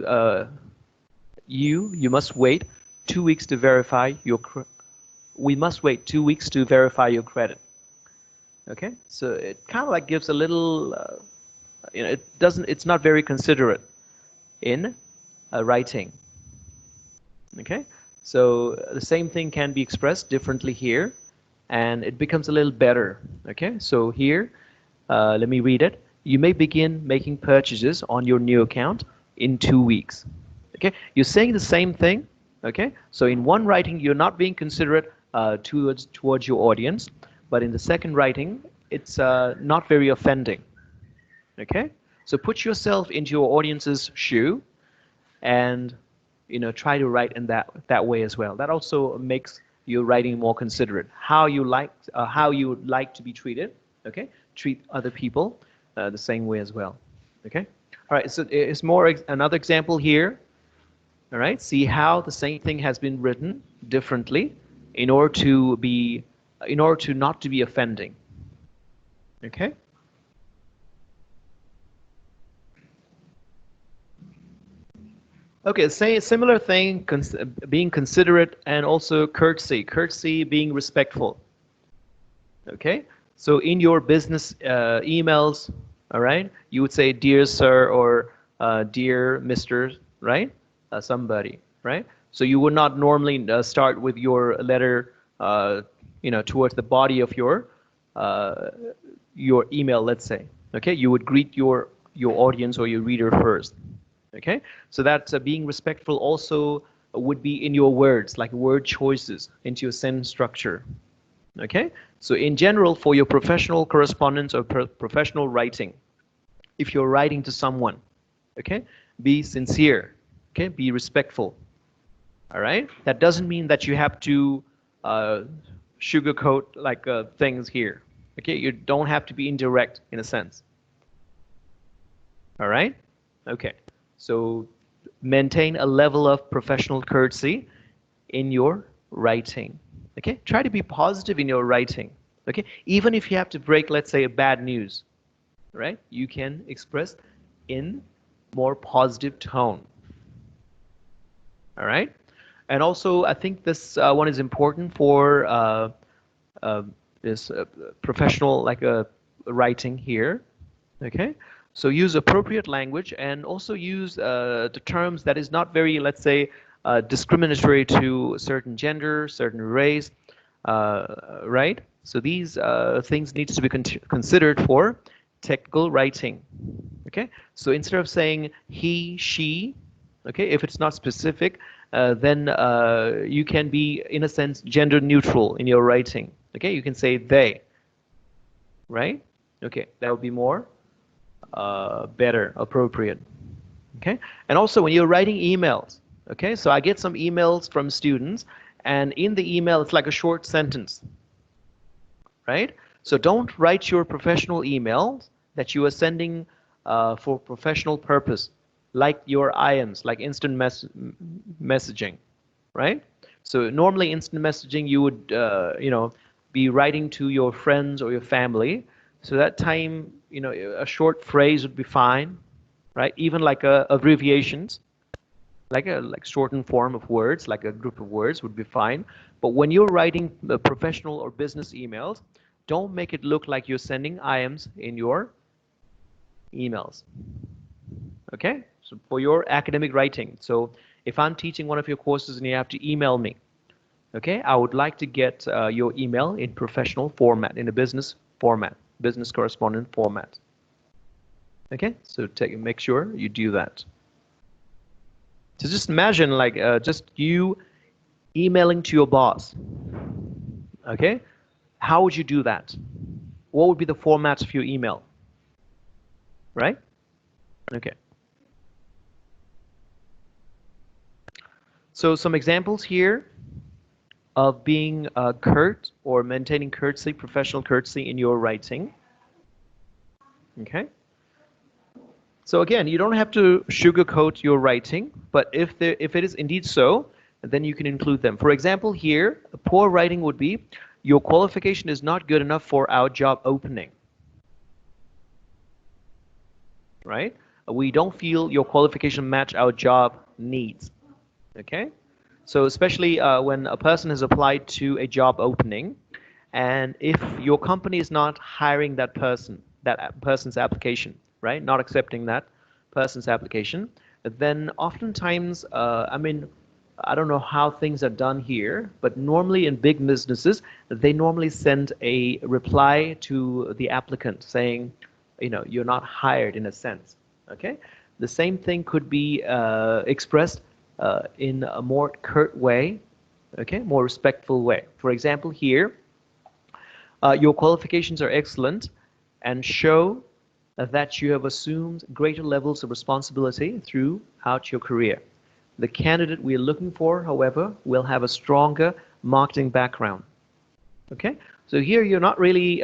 you must wait 2 weeks to verify your. We must wait 2 weeks to verify your credit. Okay, so it kind of like gives a little, it's not very considerate in writing. Okay, so the same thing can be expressed differently here, and it becomes a little better. Okay, so here, let me read it. You may begin making purchases on your new account in 2 weeks. Okay, you're saying the same thing. Okay, so in one writing, you're not being considerate towards your audience, but in the second writing, it's not very offending. Okay, so put yourself into your audience's shoe, and try to write in that way as well. That also makes your writing more considerate. How you would like to be treated. Okay, treat other people the same way as well. Okay, all right. So it's another example here. All right, see how the same thing has been written differently in order to not to be offending. Okay. Okay, say a similar thing, being considerate and also courtesy. Courtesy being respectful. Okay, so in your business emails, all right, you would say dear sir or dear Mr. Right, somebody, right? So you would not normally start with your letter, towards the body of uh, your email, let's say. Okay, you would greet your audience or your reader first. Okay, so that being respectful also would be in your words, like word choices into your sentence structure. Okay, so in general, for your professional correspondence or professional writing, if you're writing to someone, okay, be sincere, okay, be respectful. All right, that doesn't mean that you have to uh, sugarcoat like things here. Okay, you don't have to be indirect in a sense. All right, okay, so maintain a level of professional courtesy in your writing. Okay, try to be positive in your writing. Okay, even if you have to break, let's say, a bad news, right? You can express in more positive tone. All right, and also I think this one is important for uh, this professional like writing here. Okay, so use appropriate language and also use the terms that is not very, let's say, discriminatory to certain gender, certain race, right? So these things needs to be considered for technical writing. Okay, so instead of saying he, she, okay, if it's not specific, then you can be, in a sense, gender neutral in your writing. Okay, you can say they, right? Okay, that would be more better, appropriate. Okay, and also when you're writing emails, okay, so I get some emails from students, and in the email it's like a short sentence, right? So don't write your professional emails that you are sending for professional purpose, like your IMs, like instant messaging, right? So normally instant messaging you would, be writing to your friends or your family. So that time, a short phrase would be fine, right? Even like abbreviations, like a shortened form of words, like a group of words would be fine. But when you're writing professional or business emails, don't make it look like you're sending IMs in your emails. Okay? So for your academic writing, so if I'm teaching one of your courses and you have to email me, okay, I would like to get your email in professional format, in a business format, business correspondent format. Okay, so make sure you do that. So just imagine like just you emailing to your boss. Okay, how would you do that? What would be the format of your email? Right? Okay. So some examples here of being curt or maintaining courtesy, professional courtesy in your writing. Okay. So again, you don't have to sugarcoat your writing, but if it is indeed so, then you can include them. For example, here, a poor writing would be, your qualification is not good enough for our job opening. Right? We don't feel your qualification match our job needs. Okay? So especially when a person has applied to a job opening, and if your company is not hiring that person's application, right, not accepting that person's application, then oftentimes, I don't know how things are done here, but normally in big businesses, they normally send a reply to the applicant saying, you're not hired in a sense. Okay, the same thing could be expressed in a more curt way, okay, more respectful way. For example, here, Your qualifications are excellent and show that you have assumed greater levels of responsibility throughout your career. The candidate we are looking for, however, will have a stronger marketing background. Okay, so here you're not really,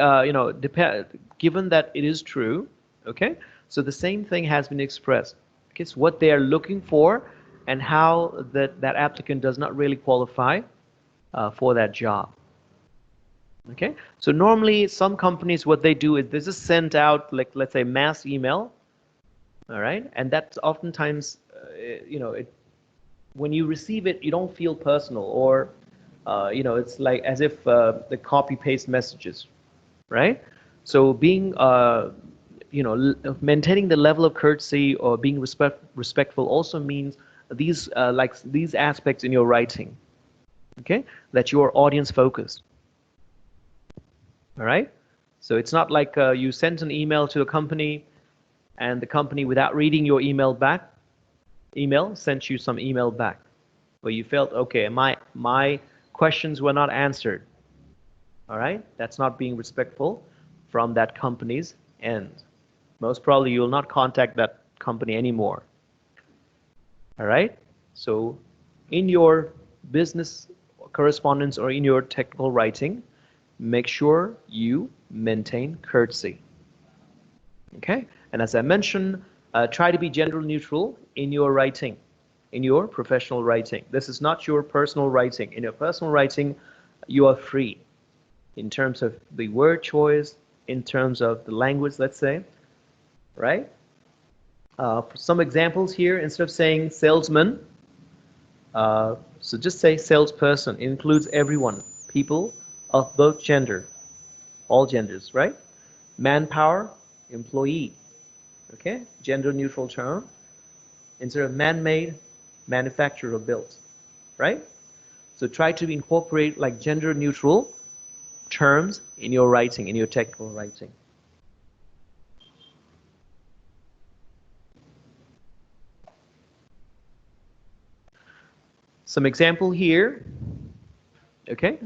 given that it is true, okay, so the same thing has been expressed. Okay, so what they are looking for and how that applicant does not really qualify for that job. Okay, so normally some companies, what they do is they just send out, like, let's say, mass email, all right, and that's oftentimes, when you receive it, you don't feel personal, or it's like as if the copy paste messages, right? So being, maintaining the level of courtesy or being respectful also means these aspects in your writing, okay, that you are audience focused. All right. So it's not like you sent an email to a company and the company, without reading your email sent you some email back, but you felt, okay, my questions were not answered. All right. That's not being respectful from that company's end. Most probably you will not contact that company anymore. All right. So in your business correspondence or in your technical writing, make sure you maintain courtesy. Okay, and as I mentioned, try to be gender neutral in your writing, in your professional writing. This is not your personal writing. In your personal writing, you are free in terms of the word choice, in terms of the language, let's say, right? For some examples here, instead of saying salesman, so just say salesperson. It includes everyone, people of both gender, all genders, right? Manpower, employee, okay? Gender neutral term. Instead of man-made, manufactured or built, right? So try to incorporate like gender neutral terms in your writing, in your technical writing. Some example here, okay?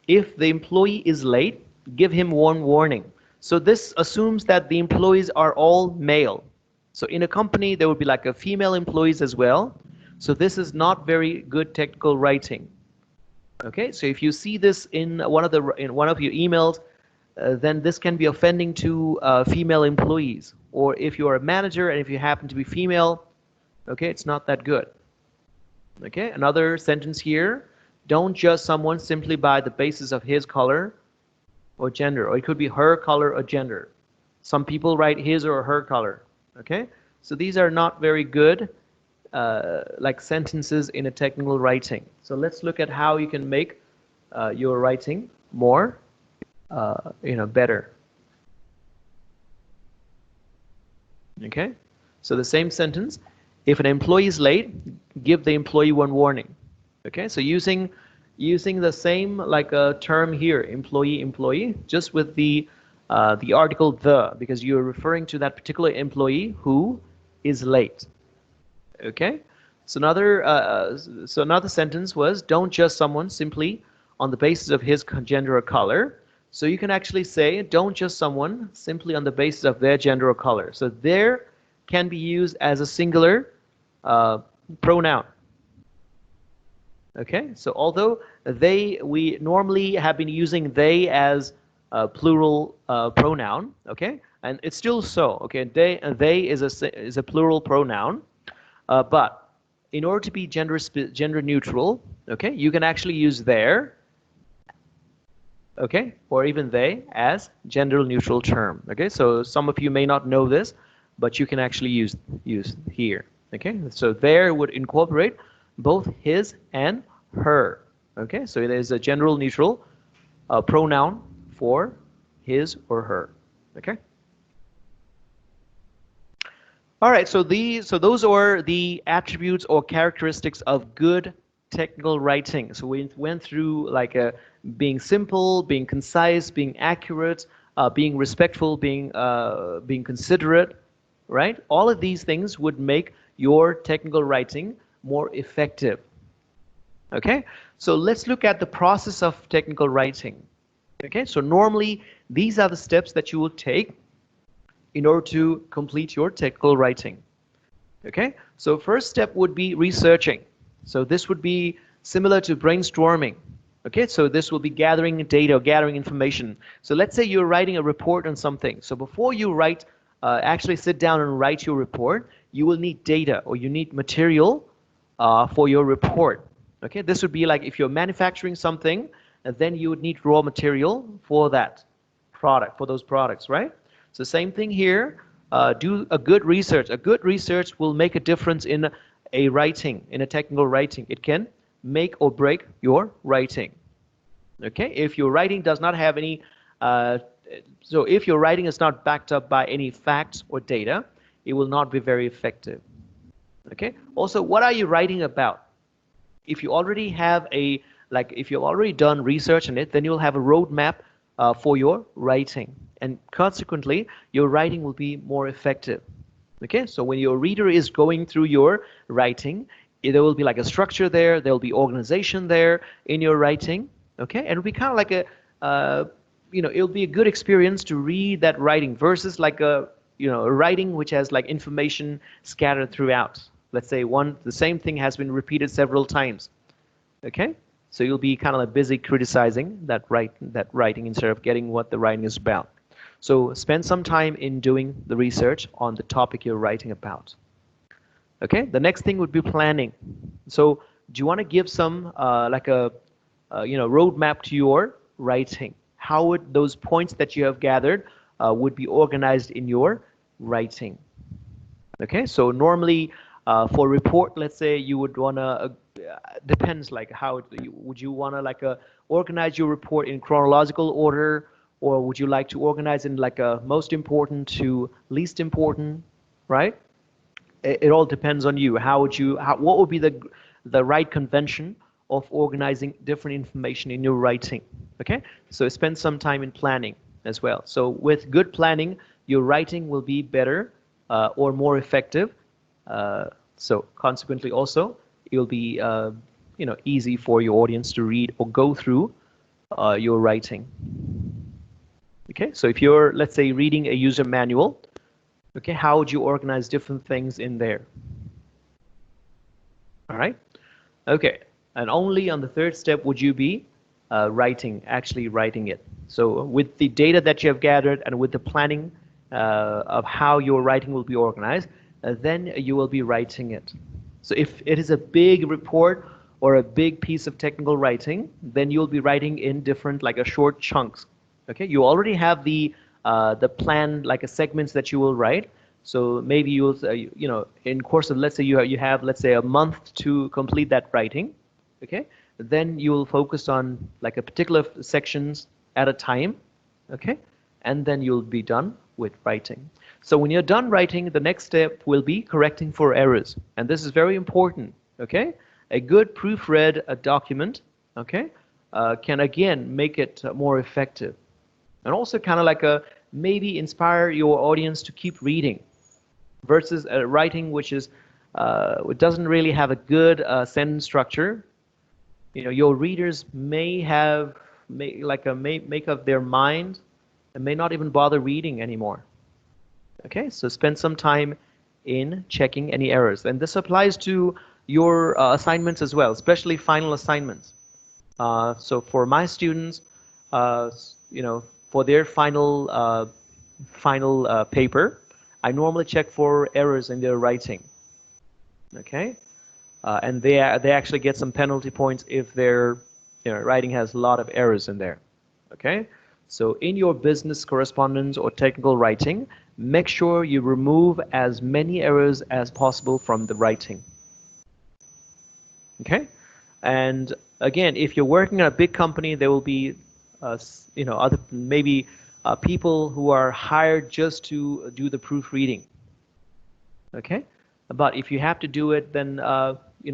If the employee is late, give him one warning. So this assumes that the employees are all male. So in a company, there would be like a female employees as well. So this is not very good technical writing. Okay, so if you see this in one of your emails, then this can be offending to female employees. Or if you're a manager and if you happen to be female, okay, it's not that good. Okay, another sentence here. Don't judge someone simply by the basis of his color or gender, or it could be her color or gender. Some people write his or her color. Okay, so these are not very good like sentences in a technical writing. So let's look at how you can make your writing more, better. Okay, so the same sentence. If an employee is late, give the employee one warning. Okay, so using the same like a term here, employee, just with the article the, because you're referring to that particular employee who is late. Okay, so another sentence was, don't judge someone simply on the basis of his gender or color. So you can actually say, don't judge someone simply on the basis of their gender or color. So there can be used as a singular pronoun. Okay, so although we normally have been using they as a plural pronoun, okay, and it's still so, okay, they is a plural pronoun, but in order to be gender neutral, okay, you can actually use their, okay, or even they as gender neutral term. Okay, so some of you may not know this, but you can actually use here. Okay, so there would incorporate both his and her. Okay, so it is a gender neutral pronoun for his or her. Okay. All right, so those are the attributes or characteristics of good technical writing. So we went through like being simple, being concise, being accurate, being respectful, being considerate, right? All of these things would make your technical writing more effective. Okay, so let's look at the process of technical writing. Okay, so normally these are the steps that you will take in order to complete your technical writing. Okay, so first step would be researching. So this would be similar to brainstorming. Okay, so this will be gathering data, gathering information. So let's say you're writing a report on something. So before you write, actually sit down and write your report, you will need data or you need material for your report. Okay, this would be like if you're manufacturing something, and then you would need raw material for that product, for those products, right? So same thing here. Do a good research. A good research will make a difference in a writing, in a technical writing. It can make or break your writing. Okay, if your writing does not have any, so if your writing is not backed up by any facts or data, it will not be very effective. Okay, also, what are you writing about? If you already have a, like if you've already done research on it, then you'll have a roadmap for your writing, and consequently your writing will be more effective. Okay, so when your reader is going through your writing, there will be like a structure there, there'll be organization there in your writing. Okay, and it'll be kind of like a it'll be a good experience to read that writing versus like a a writing which has like information scattered throughout. Let's say the same thing has been repeated several times. Okay, so you'll be kind of like busy criticizing that writing instead of getting what the writing is about. So spend some time in doing the research on the topic you're writing about. Okay, the next thing would be planning. So do you want to give some like a roadmap to your writing? How would those points that you have gathered would be organized in your writing? Okay, so normally for report, let's say you would wanna depends like how would you wanna like organize your report in chronological order, or would you like to organize in like a most important to least important, right? It all depends on you. What would be the right convention of organizing different information in your writing? Okay, so spend some time in planning as well. So with good planning, your writing will be better or more effective. So consequently, also it will be easy for your audience to read or go through your writing. Okay, so if you're, let's say, reading a user manual, okay, how would you organize different things in there? All right. Okay, and only on the third step would you be actually writing it. So with the data that you have gathered and with the planning of how your writing will be organized, then you will be writing it. So if it is a big report or a big piece of technical writing, then you'll be writing in different, like a short chunks. Okay, you already have the plan, like a segments that you will write. So maybe you'll, in course of, let's say you have, let's say, a month to complete that writing. Okay, then you'll focus on like a particular sections at a time. Okay, and then you'll be done with writing. So when you're done writing, the next step will be correcting for errors, and this is very important. Okay, a good proofread document, okay, can again make it more effective, and also kind of like maybe inspire your audience to keep reading versus a writing which is it doesn't really have a good sentence structure. Your readers may make up their mind and may not even bother reading anymore. Okay, so spend some time in checking any errors, and this applies to your assignments as well, especially final assignments. So for my students, uh, for their final paper, I normally check for errors in their writing. Okay, and they actually get some penalty points if their writing has a lot of errors in there. Okay, so in your business correspondence or technical writing, make sure you remove as many errors as possible from the writing. Okay, and again, if you're working at a big company, there will be other maybe people who are hired just to do the proofreading. Okay, but if you have to do it, then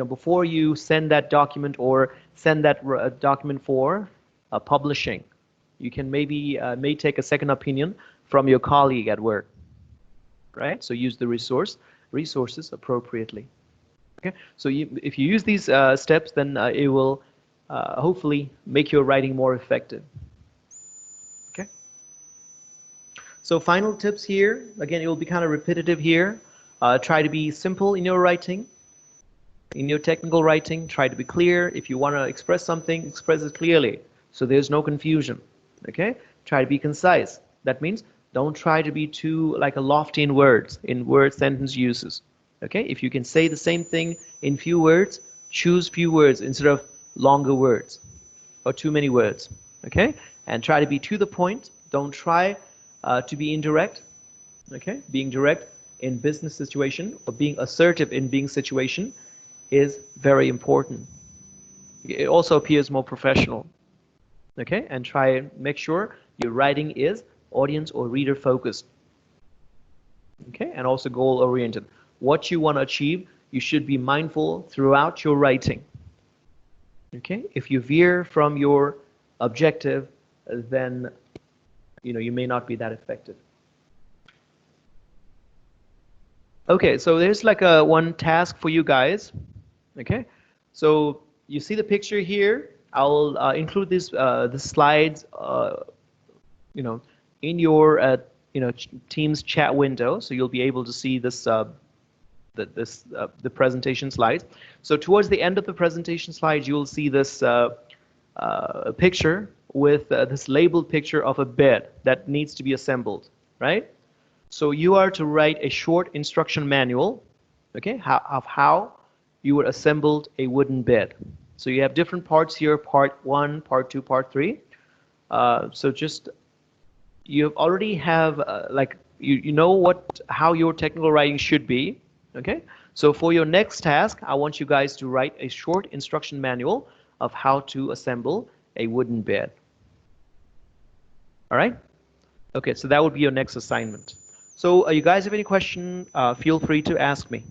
before you send that document or send that document for publishing, you can may take a second opinion from your colleague at work, right? So use the resources appropriately. Okay, so if you use these steps, then it will hopefully make your writing more effective. So final tips here, again, it will be kind of repetitive here. Try to be simple in your writing, in your technical writing. Try to be clear. If you want to express something, express it clearly, so there's no confusion. Okay? Try to be concise. That means don't try to be too like a lofty in word sentence uses. Okay? If you can say the same thing in few words, choose few words instead of longer words or too many words. Okay? And try to be to the point. Don't try to be indirect. Okay? Being direct in business situation or being assertive in being situation is very important. It also appears more professional. Okay? And try and make sure your writing is audience or reader focused. Okay? And also goal oriented. What you want to achieve, you should be mindful throughout your writing. Okay? If you veer from your objective, then you may not be that effective. Okay, so there's like a one task for you guys. Okay, so you see the picture here. I'll include the slides, in your Teams chat window, so you'll be able to see the presentation slides. So towards the end of the presentation slides, you'll see this picture with this labeled picture of a bed that needs to be assembled, right? So you are to write a short instruction manual, okay, of how you would assemble a wooden bed. So you have different parts here, part 1, part 2, part 3. So just you already have like you know how your technical writing should be, okay? So for your next task, I want you guys to write a short instruction manual of how to assemble a wooden bed. All right? Okay, so that would be your next assignment. So you guys have any question, feel free to ask me.